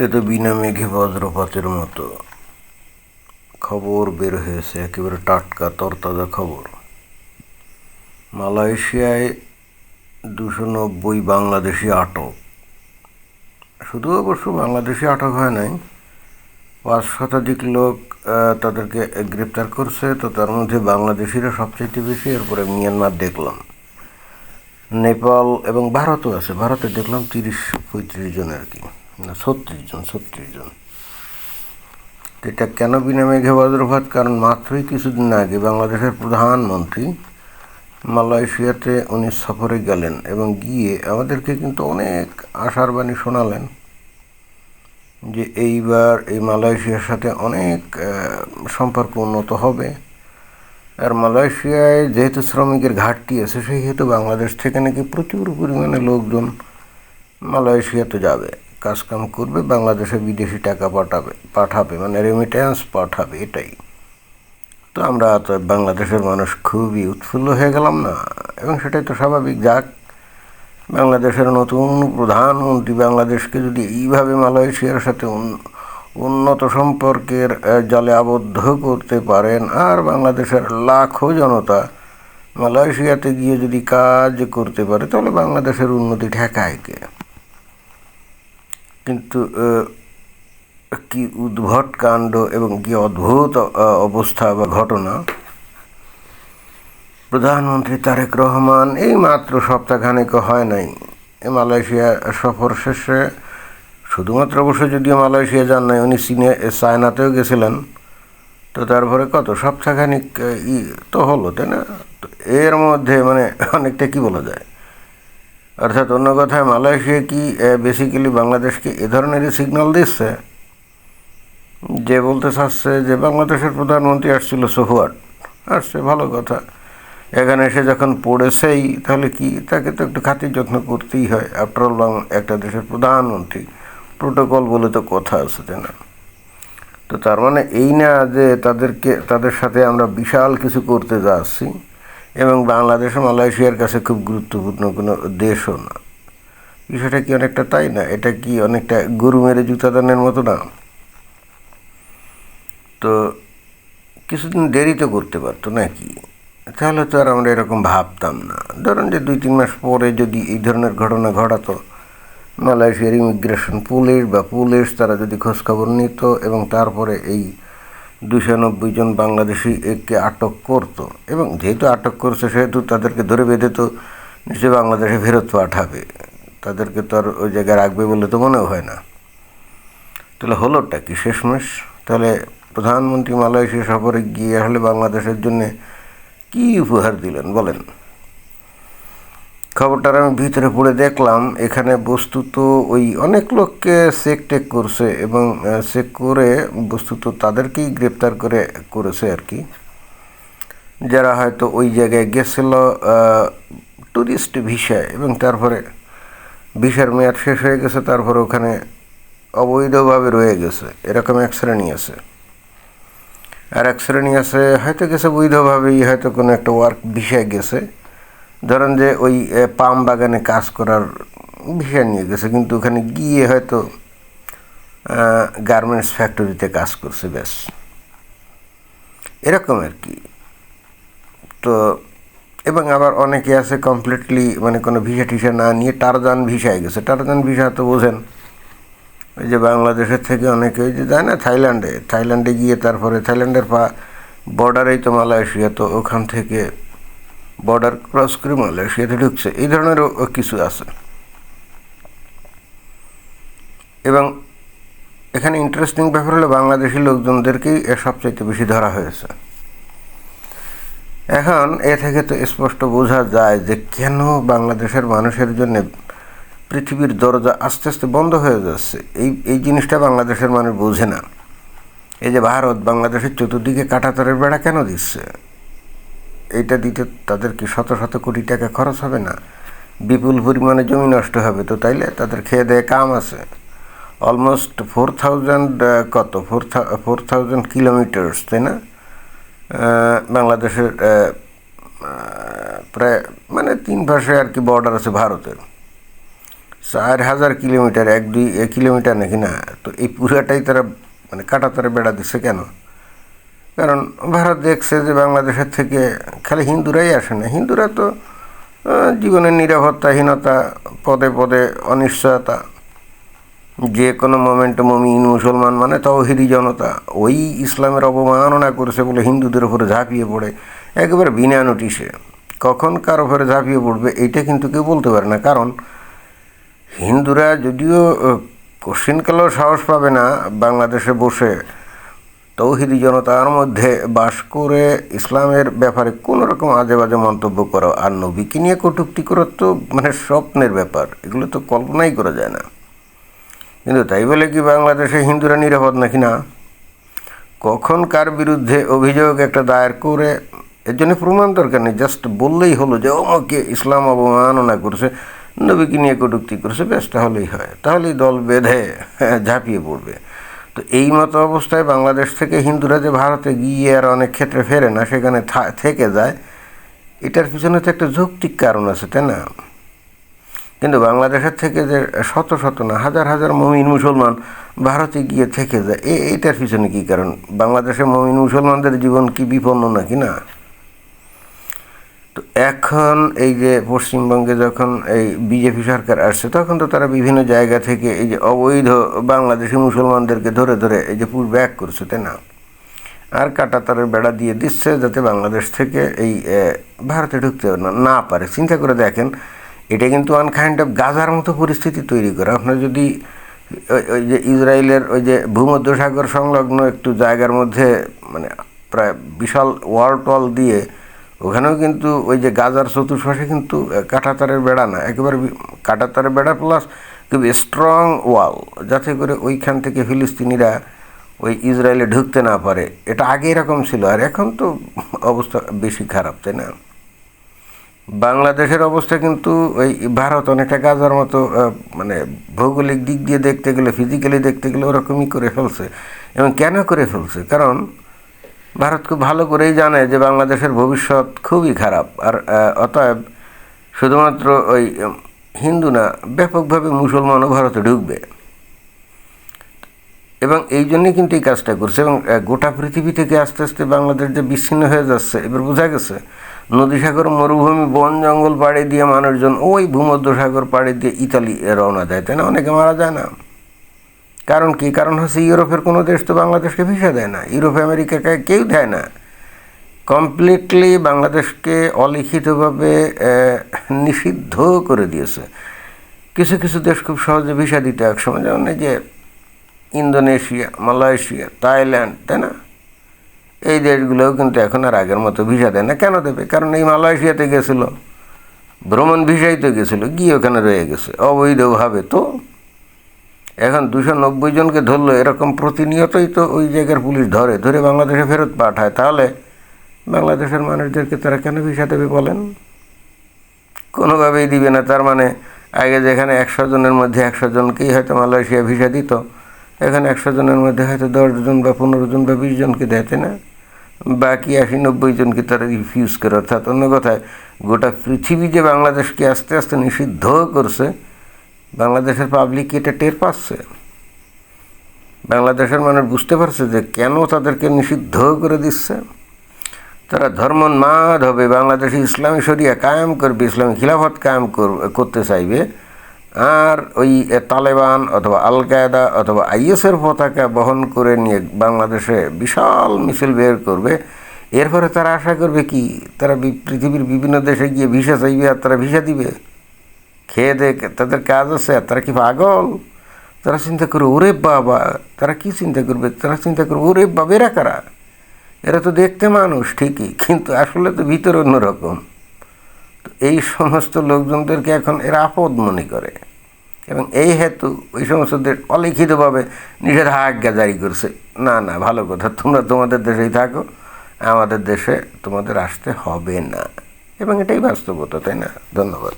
এ তো বিনা মেঘে বজ্রপাতের মতো খবর বের হয়েছে, একেবারে টাটকা তরতাজা খবর। মালয়েশিয়ায় 290 বাংলাদেশি আটক। শুধু অবশ্য বাংলাদেশি আটক হয় নাই, 5 শতাধিক লোক তাদেরকে গ্রেপ্তার করছে। তো তার মধ্যে বাংলাদেশিরা সবচেয়ে বেশি, এরপরে মিয়ানমার দেখলাম, নেপাল এবং ভারতও আছে। ভারতে দেখলাম 30-35 জন আর কি, না 36 জন। এটা কেন বিনা মেঘে বজ্রপাত? কারণ মাত্রই কিছুদিন আগে বাংলাদেশের প্রধানমন্ত্রী মালয়েশিয়াতে উনি সফরে গেলেন এবং গিয়ে আমাদেরকে কিন্তু অনেক আশার বাণী শোনালেন যে এইবার এই মালয়েশিয়ার সাথে অনেক সম্পর্ক উন্নত হবে। আর মালয়েশিয়ায় যেহেতু শ্রমিকের ঘাটতি আছে, সেই হেতু বাংলাদেশ থেকে নাকি প্রচুর পরিমাণে লোকজন মালয়েশিয়াতে যাবে, কাজকাম করবে, বাংলাদেশে বিদেশি টাকা পাঠাবে মানে রেমিট্যান্স পাঠাবে, এটাই। তো আমরা তো বাংলাদেশের মানুষ খুবই উৎফুল্ল হয়ে গেলাম না? এবং সেটাই তো স্বাভাবিক। যাক, বাংলাদেশের নতুন প্রধানমন্ত্রী বাংলাদেশকে যদি এইভাবে মালয়েশিয়ার সাথে উন্নত সম্পর্কের জালে আবদ্ধ করতে পারেন, আর বাংলাদেশের লাখো জনতা মালয়েশিয়াতে গিয়ে যদি কাজ করতে পারে, তাহলে বাংলাদেশের উন্নতি ঠেকায় কে? কিন্তু কি উদ্ভট কাণ্ড এবং কি অদ্ভুত অবস্থা বা ঘটনা। প্রধানমন্ত্রী তারেক রহমান এই মাত্র সপ্তাহখানেক হয় নাই মালয়েশিয়া সফর শেষে, শুধুমাত্র অবশ্য যদিও মালয়েশিয়া যান নাই, উনি চায়নাতেও গেছিলেন। তো তারপরে কত সপ্তাহখানিক তো হলো, তাই না? তো এর মধ্যে মানে অনেকটা কি বলা যায়, অর্থাৎ অন্য কথায় মালয়েশিয়া কি বেসিক্যালি বাংলাদেশকে এ ধরনেরই সিগন্যাল দিচ্ছে, যে বলতে চাচ্ছে যে বাংলাদেশের প্রধানমন্ত্রী আসছিল, সোহুয়াট আসছে, ভালো কথা, এখানে এসে যখন পড়েছেই, তাহলে কি তাকে তো একটু খাতির যত্ন করতেই হয়। আফটারঅল একটা দেশের প্রধানমন্ত্রী, প্রোটোকল বলে তো কথা আছে, তাই না? তো তার মানে এই না যে তাদের সাথে আমরা বিশাল কিছু করতে যাচ্ছি, এবং বাংলাদেশ মালয়েশিয়ার কাছে খুব গুরুত্বপূর্ণ কোনো দেশও না। বিষয়টা কি অনেকটা তাই না? এটা কি অনেকটা গরু মেরে জুতা দানের মতো না? তো কিছুদিন দেরি তো করতে পারতো নাকি? তাহলে তো আর আমরা এরকম ভাবতাম না। ধরুন যে 2-3 মাস পরে যদি এই ধরনের ঘটনা ঘটাতো, মালয়েশিয়ার ইমিগ্রেশন পুলিশ তারা যদি খোঁজখবর নিত এবং তারপরে এই 290 জন বাংলাদেশি একে আটক করতো, এবং যেহেতু আটক করছে সেহেতু তাদেরকে ধরে বেঁধে তো নিশ্চয়ই বাংলাদেশে ফেরত পাঠাবে, তাদেরকে তো আর ওই জায়গায় রাখবে বলে তো মনেও হয় না। তাহলে হলোটা কি শেষমেশ? তাহলে প্রধানমন্ত্রী মালয়েশিয়া সফরে গিয়ে আসলে বাংলাদেশের জন্য কী উপহার দিলেন বলেন? খবরটার আমি ভিতরে পড়ে দেখলাম, এখানে বস্তুত ওই অনেক লোককে চেক করছে, এবং চেক করে বস্তুত তাদেরকেই গ্রেপ্তার করেছে আর কি, যারা হয়তো ওই জায়গায় গেছিল ট্যুরিস্ট ভিসায়, এবং তারপরে ভিসার মেয়াদ শেষ হয়ে গেছে, তারপরে ওখানে অবৈধভাবে রয়ে গেছে। এরকম এক শ্রেণী আছে। আর এক শ্রেণী আছে হয়তো গেছে বৈধভাবেই, হয়তো কোনো একটা ওয়ার্ক ভিসায় গেছে, ধরেন যে ওই পাম বাগানে কাজ করার ভিসা নিয়ে গেছে, কিন্তু ওখানে গিয়ে হয়তো গার্মেন্টস ফ্যাক্টরিতে কাজ করছে, ব্যাস এরকম আর কি। তো এবং আবার অনেকে আছে কমপ্লিটলি মানে কোনো ভিসা টিসা না নিয়ে টারজান ভিসায় গেছে। টারজান ভিসা তো বোঝেন, ওই যে বাংলাদেশের থেকে অনেকে ওই যে যায় না থাইল্যান্ডে গিয়ে তারপরে থাইল্যান্ডের বর্ডারেই তো মালয়েশিয়া, তো ওখান থেকে বর্ডার ক্রস করে মালয়েশিয়াতে ঢুকছে, এই ধরনেরও কিছু আছে। এবং এখানে ইন্টারেস্টিং ব্যাপার হলো বাংলাদেশি লোকজনদেরকেই সবচাইতে বেশি ধরা হয়েছে। এখন এ থেকে তো স্পষ্ট বোঝা যায় যে কেন বাংলাদেশের মানুষের জন্য পৃথিবীর দরজা আস্তে আস্তে বন্ধ হয়ে যাচ্ছে। এই জিনিসটা বাংলাদেশের মানুষ বোঝে না। এই যে ভারত বাংলাদেশের চতুর্দিকে কাঁটাতারের বেড়া কেন দিচ্ছে, এইটা দিতে তাদের কি শত শত কোটি টাকা খরচ হবে না? বিপুল পরিমাণে জমি নষ্ট হবে, তো তাইলে তাদের খেয়ে দেয়ে কাম আছে। অলমোস্ট 4,000 কিলোমিটার্স, তাই না? বাংলাদেশের প্রায় মানে 3 পাশে আর কি বর্ডার আছে ভারতের। 4,000 কিলোমিটার, 1-2 কিলোমিটার নাকি না, তো এই পুরাটাই তারা মানে কাঁটাতারে বেড়া দিচ্ছে কেন? কারণ ভারত দেখছে যে বাংলাদেশের থেকে খালি হিন্দুরাই আসে না, হিন্দুরা তো জীবনের নিরাপত্তাহীনতা, পদে পদে অনিশ্চয়তা, যে কোনো মোমেন্টে মমিন মুসলমান মানে তাওহীদি জনতা ওই ইসলামের অবমাননা করেছে বলে হিন্দুদের উপরে ঝাঁপিয়ে পড়ে একেবারে বিনা নোটিশে। কখন কার উপরে ঝাঁপিয়ে পড়বে এইটা কিন্তু কেউ বলতে পারে না। কারণ হিন্দুরা যদিও কোশ্চিনকালেও সাহস পাবে না বাংলাদেশে বসে তৌহিদি জনতার মধ্যে বাস করে ইসলামের ব্যাপারে কোনো রকম আজে বাজে মন্তব্য করা, আর নবীকে নিয়ে কটূক্তি করার তো মানে স্বপ্নের ব্যাপার, এগুলো তো কল্পনাই করা যায় না। কিন্তু তাই বলে কি বাংলাদেশে হিন্দুরা নিরাপদ নাকি না? কখন কার বিরুদ্ধে অভিযোগ একটা দায়ের করে এর জন্য প্রমাণ দরকার নেই, জাস্ট বললেই হলো যে অমুকে ইসলাম অবমাননা করছে, নবীকে নিয়ে কটূক্তি করছে, ব্যাস তাহলেই হয়, তাহলেই দল বেঁধে ঝাঁপিয়ে পড়বে। তো এই মতো অবস্থায় বাংলাদেশ থেকে হিন্দুরা যে ভারতে গিয়ে আর অনেক ক্ষেত্রে ফেরে না, সেখানে থেকে যায়, এটার পিছনে তো একটা যৌক্তিক কারণ আছে, তাই না? কিন্তু বাংলাদেশের থেকে যে শত শত না হাজার হাজার মমিন মুসলমান ভারতে গিয়ে থেকে যায়, এইটার পিছনে কী কারণ? বাংলাদেশের মমিন মুসলমানদের জীবন কি বিপন্ন নাকি না? তো এখন এই যে পশ্চিমবঙ্গে যখন এই বিজেপি সরকার আসছে, তখন তো তারা বিভিন্ন জায়গা থেকে এই যে অবৈধ বাংলাদেশি মুসলমানদেরকে ধরে ধরে এই যে পুশ ব্যাক করছে, তাই না? আর কাঁটাতারের বেড়া দিয়ে দিচ্ছে যাতে বাংলাদেশ থেকে এই ভারতে ঢুকতে না পারে। চিন্তা করে দেখেন, এটা কিন্তু ওয়ান কাইন্ড অফ গাজার মতো পরিস্থিতি তৈরি করে। আপনার যদি ওই যে ইসরায়েলের ওই যে ভূমধ্যসাগর সংলগ্ন একটু জায়গার মধ্যে মানে প্রায় বিশাল ওয়াল দিয়ে, ওখানেও কিন্তু ওই যে গাজার চতুর্পাশে কিন্তু কাঁটাতারের বেড়া না, একেবারে কাঁটাতারের বেড়া প্লাস খুব স্ট্রং ওয়াল, যাতে করে ওইখান থেকে ফিলিস্তিনিরা ওই ইসরায়েলে ঢুকতে না পারে। এটা আগে এরকম ছিল, আর এখন তো অবস্থা বেশি খারাপ, তাই না? বাংলাদেশের অবস্থা কিন্তু ওই ভারত অনেকটা গাজার মতো মানে ভৌগোলিক দিক দিয়ে দেখতে গেলে, ফিজিক্যালি দেখতে গেলে ওরকমই করে ফেলছে। এবং কেন করে ফেলছে? কারণ ভারত খুব ভালো করেই জানে যে বাংলাদেশের ভবিষ্যৎ খুবই খারাপ, আর অতএব শুধুমাত্র ওই হিন্দু না, ব্যাপকভাবে মুসলমানও ভারতে ঢুকবে, এবং এই জন্যই কিন্তু এই কাজটা করছে। এবং গোটা পৃথিবী থেকে আস্তে আস্তে বাংলাদেশ যে বিচ্ছিন্ন হয়ে যাচ্ছে, এবার বোঝা গেছে। নদী সাগর মরুভূমি বন জঙ্গল পাড়ি দিয়ে মানুষজন ওই ভূমধ্যসাগর পাড়ি দিয়ে ইতালি রওনা দেয়, তাই না? অনেকে মারা যায় না। কারণ কি? কারণ হচ্ছে ইউরোপের কোনো দেশ তো বাংলাদেশকে ভিসা দেয় না, ইউরোপ আমেরিকাকে কেউ দেয় না। কমপ্লিটলি বাংলাদেশকে অলিখিতভাবে নিষিদ্ধ করে দিয়েছে। কিছু কিছু দেশ খুব সহজে ভিসা দিতে একসময়, যেমন এই যে ইন্দোনেশিয়া, মালয়েশিয়া, থাইল্যান্ড, তাই না? এই দেশগুলোও কিন্তু এখন আর আগের মতো ভিসা দেয় না। কেন দেবে? কারণ এই মালয়েশিয়াতে গেছিলো, ভ্রমণ ভিসাই তো গেছিলো, গিয়ে ওখানে রয়ে গেছে অবৈধভাবে। তো এখন 290 জনকে ধরলো, এরকম প্রতিনিয়তই তো ওই জায়গার পুলিশ ধরে ধরে বাংলাদেশে ফেরত পাঠায়। তাহলে বাংলাদেশের মানুষদেরকে তারা কেন ভিসা দেবে বলেন? কোনোভাবেই দিবে না। তার মানে আগে যেখানে 100 জনের মধ্যে 100 জনকেই হয়তো মালয়েশিয়া ভিসা দিত, এখানে 100 জনের মধ্যে হয়তো 10 জন বা 15 জন বা 20 জনকে দেয়, তাই না? বাকি 80-90 জনকে তারা রিফিউজ করে। অর্থাৎ অন্য কথায় গোটা পৃথিবী যে বাংলাদেশকে আস্তে আস্তে নিষিদ্ধ করছে, বাংলাদেশের পাবলিক এটা টের পাচ্ছে। বাংলাদেশের মানুষ বুঝতে পারছে যে কেন তাদেরকে নিষিদ্ধ করে দিচ্ছে। তারা ধর্মোন্মাদ হবে, বাংলাদেশে ইসলামী শরিয়া কায়েম করবে, ইসলামী খিলাফত কায়েম করতে চাইবে, আর ওই তালেবান অথবা আল কায়দা অথবা আইএসের পতাকা বহন করে নিয়ে বাংলাদেশে বিশাল মিছিল বের করবে। এরপরে তারা আশা করবে কি? তারা পৃথিবীর বিভিন্ন দেশে গিয়ে ভিসা চাইবে, আর তারা ভিসা দিবে? খেয়ে দেখে তাদের কাজ আছে? আর তারা কি পাগল? তারা চিন্তা করবে ওরে বাবা, তারা কি চিন্তা করবে? তারা চিন্তা করবে ওরে বাবা, এরা কারা? এরা তো দেখতে মানুষ ঠিকই, কিন্তু আসলে তো ভিতরে অন্যরকম। তো এই সমস্ত লোকজনদেরকে এখন এরা আপদ মনে করে, এবং এই হেতু ওই সমস্ত দেশ অলিখিতভাবে নিষেধাজ্ঞা জারি করছে। না না, ভালো কথা, তোমরা তোমাদের দেশেই থাকো, আমাদের দেশে তোমাদের আসতে হবে না। এবং এটাই বাস্তবতা, তাই না? ধন্যবাদ।